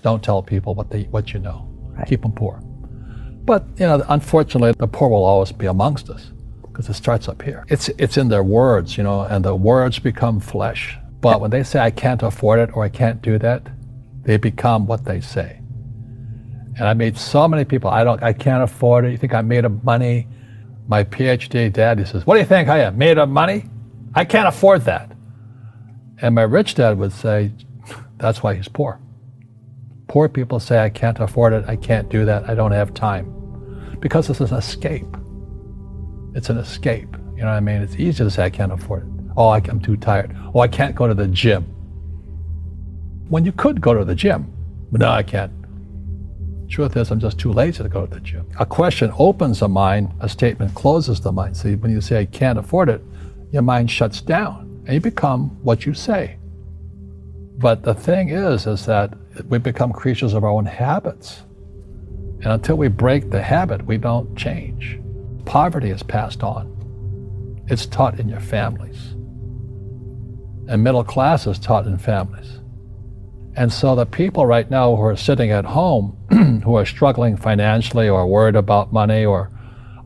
don't tell people what you know. Right. Keep them poor. But unfortunately, the poor will always be amongst us because it starts up here. It's in their words, and the words become flesh. But when they say I can't afford it or I can't do that, they become what they say. And I made so many people, I can't afford it. You think I'm made of money? My PhD dad, he says, what do you think I am, made of money? I can't afford that. And my rich dad would say, that's why he's poor. Poor people say, I can't afford it, I can't do that, I don't have time. Because it's an escape. It's an escape, you know what I mean? It's easy to say, I can't afford it. Oh, I'm too tired. Oh, I can't go to the gym. When you could go to the gym, but no, I can't. Truth is, I'm just too lazy to go to the gym. A question opens the mind, a statement closes the mind. See, when you say, I can't afford it, your mind shuts down, and you become what you say. But the thing is that we become creatures of our own habits. And until we break the habit, we don't change. Poverty is passed on. It's taught in your families. And middle class is taught in families. And so the people right now who are sitting at home, who are struggling financially or worried about money or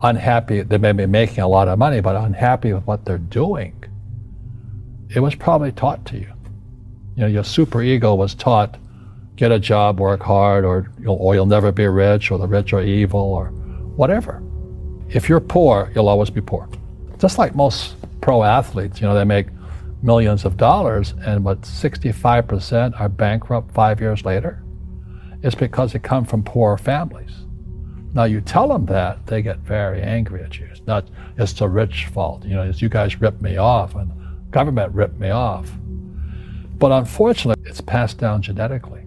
unhappy, they may be making a lot of money, but unhappy with what they're doing, it was probably taught to you. Your superego was taught, get a job, work hard, or you'll never be rich, or the rich are evil, or whatever. If you're poor, you'll always be poor. Just like most pro athletes, they make millions of dollars, and 65% are bankrupt 5 years later. It's because they come from poor families. Now you tell them that, they get very angry at you. It's the rich fault. It's you guys ripped me off, and the government ripped me off. But unfortunately, it's passed down genetically.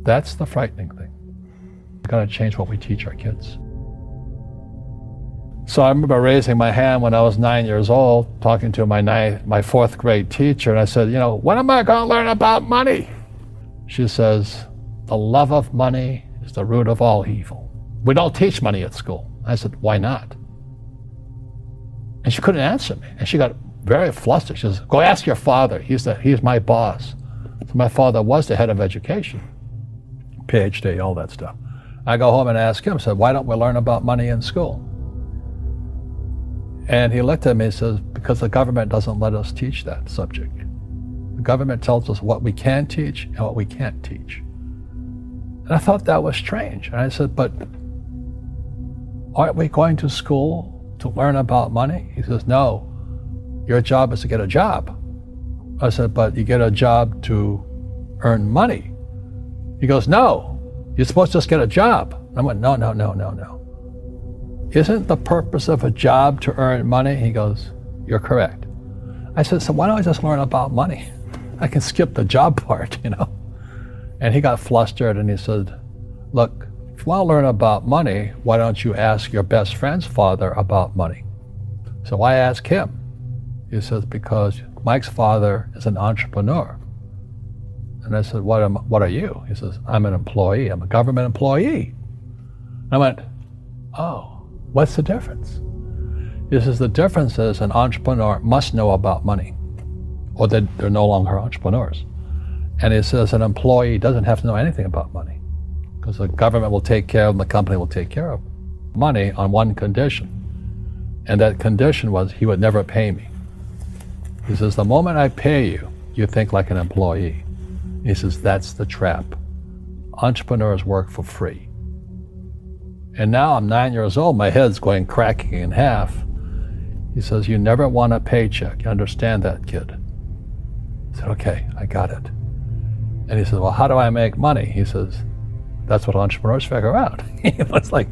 That's the frightening thing. We've got to change what we teach our kids. So I remember raising my hand when I was 9 years old, talking to my fourth grade teacher, and I said, when am I going to learn about money? She says, the love of money is the root of all evil. We don't teach money at school. I said, why not? And she couldn't answer me, and she got very flustered. She says, go ask your father. He's my boss. So my father was the head of education, PhD, all that stuff. I go home and ask him, I said, why don't we learn about money in school? And he looked at me and says, because the government doesn't let us teach that subject. The government tells us what we can teach and what we can't teach. And I thought that was strange. And I said, but aren't we going to school to learn about money? He says, no, your job is to get a job. I said, but you get a job to earn money. He goes, no, you're supposed to just get a job. And I went, no. Isn't the purpose of a job to earn money? He goes, you're correct. I said, so why don't I just learn about money? I can skip the job part, And he got flustered and he said, look, if you want to learn about money, why don't you ask your best friend's father about money? So I asked him. He says, because Mike's father is an entrepreneur. And I said, what are you? He says, I'm an employee. I'm a government employee. And I went, oh, what's the difference? He says, the difference is an entrepreneur must know about money, or they're no longer entrepreneurs. And he says an employee doesn't have to know anything about money, because the government will take care of them, the company will take care of money on one condition. And that condition was he would never pay me. He says, the moment I pay you, you think like an employee. He says, that's the trap. Entrepreneurs work for free. And now I'm 9 years old, my head's cracking in half. He says, you never want a paycheck. You understand that, kid? I said, okay, I got it. And he says, well, how do I make money? He says, that's what entrepreneurs figure out. It's like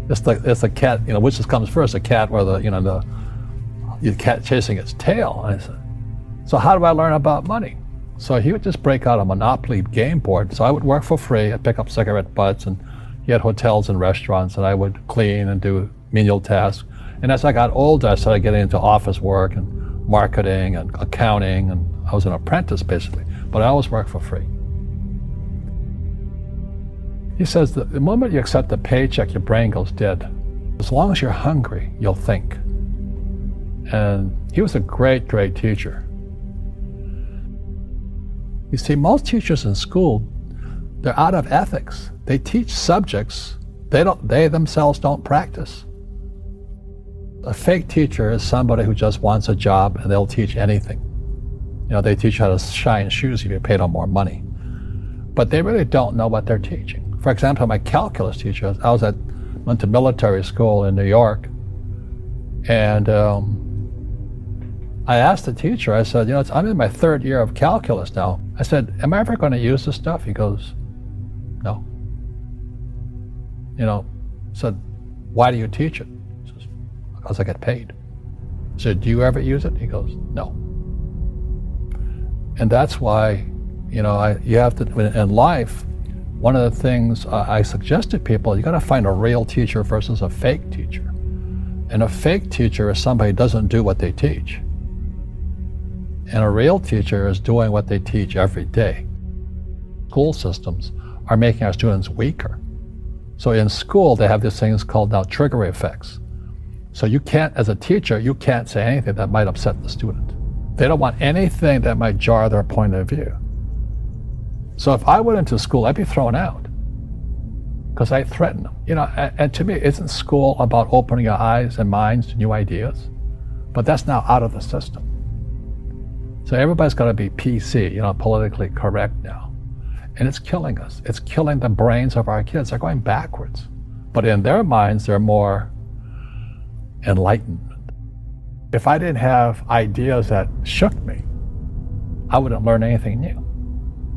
a cat, which comes first, a cat or the cat chasing its tail. And I said, so how do I learn about money? So he would just break out a Monopoly game board. So I would work for free. I'd pick up cigarette butts, and he had hotels and restaurants, and I would clean and do menial tasks. And as I got older, I started getting into office work and marketing and accounting, and I was an apprentice basically, but I always worked for free. He says that the moment you accept a paycheck, your brain goes dead. As long as you're hungry, you'll think. And he was a great, great teacher. You see, most teachers in school They're out of ethics. They teach subjects they themselves don't practice. A fake teacher is somebody who just wants a job and they'll teach anything. They teach you how to shine shoes if you pay them more money. But they really don't know what they're teaching. For example, my calculus teacher, went to military school in New York, and I asked the teacher, I said, I'm in my 3rd year of calculus now. I said, am I ever going to use this stuff? He goes, no. Said, why do you teach it? He says, because I get paid. I said, do you ever use it? He goes, no. And that's why, you have to, in life, one of the things I suggest to people, you got to find a real teacher versus a fake teacher. And a fake teacher is somebody who doesn't do what they teach. And a real teacher is doing what they teach every day. School systems are making our students weaker. So in school, they have these things called now trigger effects. So you can't, as a teacher, you can't say anything that might upset the student. They don't want anything that might jar their point of view. So if I went into school, I'd be thrown out because I threaten them. And to me, isn't school about opening your eyes and minds to new ideas? But that's now out of the system. So everybody's got to be PC, politically correct now. And it's killing us. It's killing the brains of our kids. They're going backwards. But in their minds, they're more enlightened. If I didn't have ideas that shook me, I wouldn't learn anything new.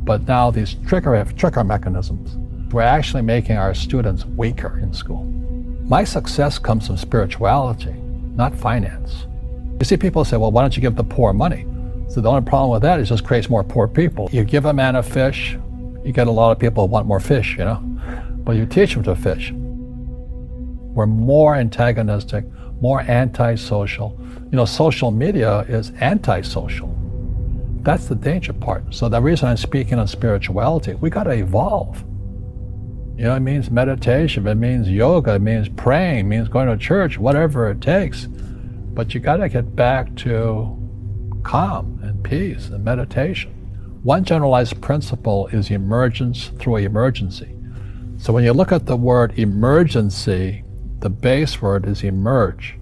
But now these trigger mechanisms, we're actually making our students weaker in school. My success comes from spirituality, not finance. You see, people say, well, why don't you give the poor money? So the only problem with that is it just creates more poor people. You give a man a fish, you get a lot of people who want more fish, but you teach them to fish. We're more antagonistic, more antisocial. Social media is antisocial. That's the danger part. So the reason I'm speaking on spirituality, we got to evolve. It means meditation, it means yoga, it means praying, it means going to church, whatever it takes. But you got to get back to calm and peace and meditation. One generalized principle is emergence through emergency. So when you look at the word emergency, the base word is emerge.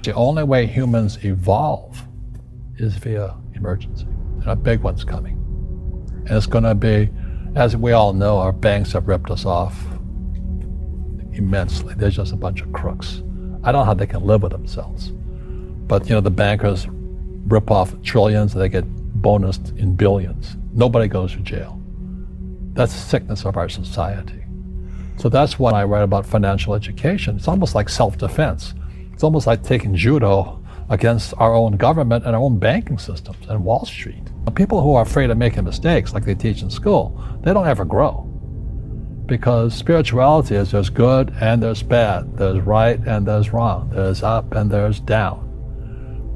The only way humans evolve is via emergency. And a big one's coming. And it's going to be, as we all know, our banks have ripped us off immensely. They're just a bunch of crooks. I don't know how they can live with themselves. But the bankers rip off trillions and they get bonused in billions. Nobody goes to jail. That's the sickness of our society. So that's why I write about financial education. It's almost like self-defense. It's almost like taking judo against our own government and our own banking systems and Wall Street. People who are afraid of making mistakes, like they teach in school, they don't ever grow. Because spirituality is there's good and there's bad, there's right and there's wrong, there's up and there's down.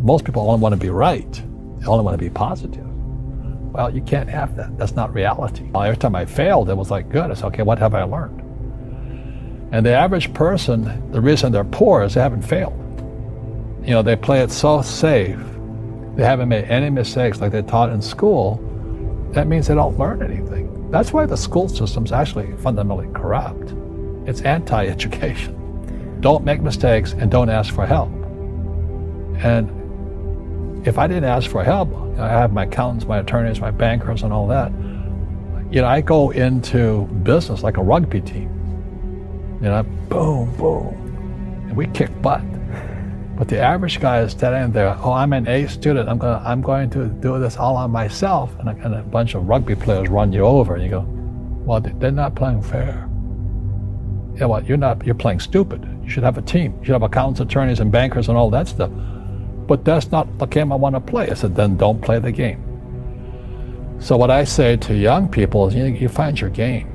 Most people only want to be right, they only want to be positive. Well, you can't have that. That's not reality. Every time I failed, it was like, good. I said, okay, what have I learned? And the average person, the reason they're poor is they haven't failed. They play it so safe. They haven't made any mistakes like they taught in school. That means they don't learn anything. That's why the school system's actually fundamentally corrupt. It's anti-education. Don't make mistakes and don't ask for help. And if I didn't ask for help, I have my accountants, my attorneys, my bankers, and all that. I go into business like a rugby team. Boom, boom, and we kick butt. But the average guy is standing there, I'm an A student, I'm going to do this all on myself, and a bunch of rugby players run you over, and you go, well, they're not playing fair. You're playing stupid. You should have a team. You should have accountants, attorneys, and bankers, and all that stuff. But that's not the game I want to play. I said, then don't play the game. So what I say to young people is, you find your game.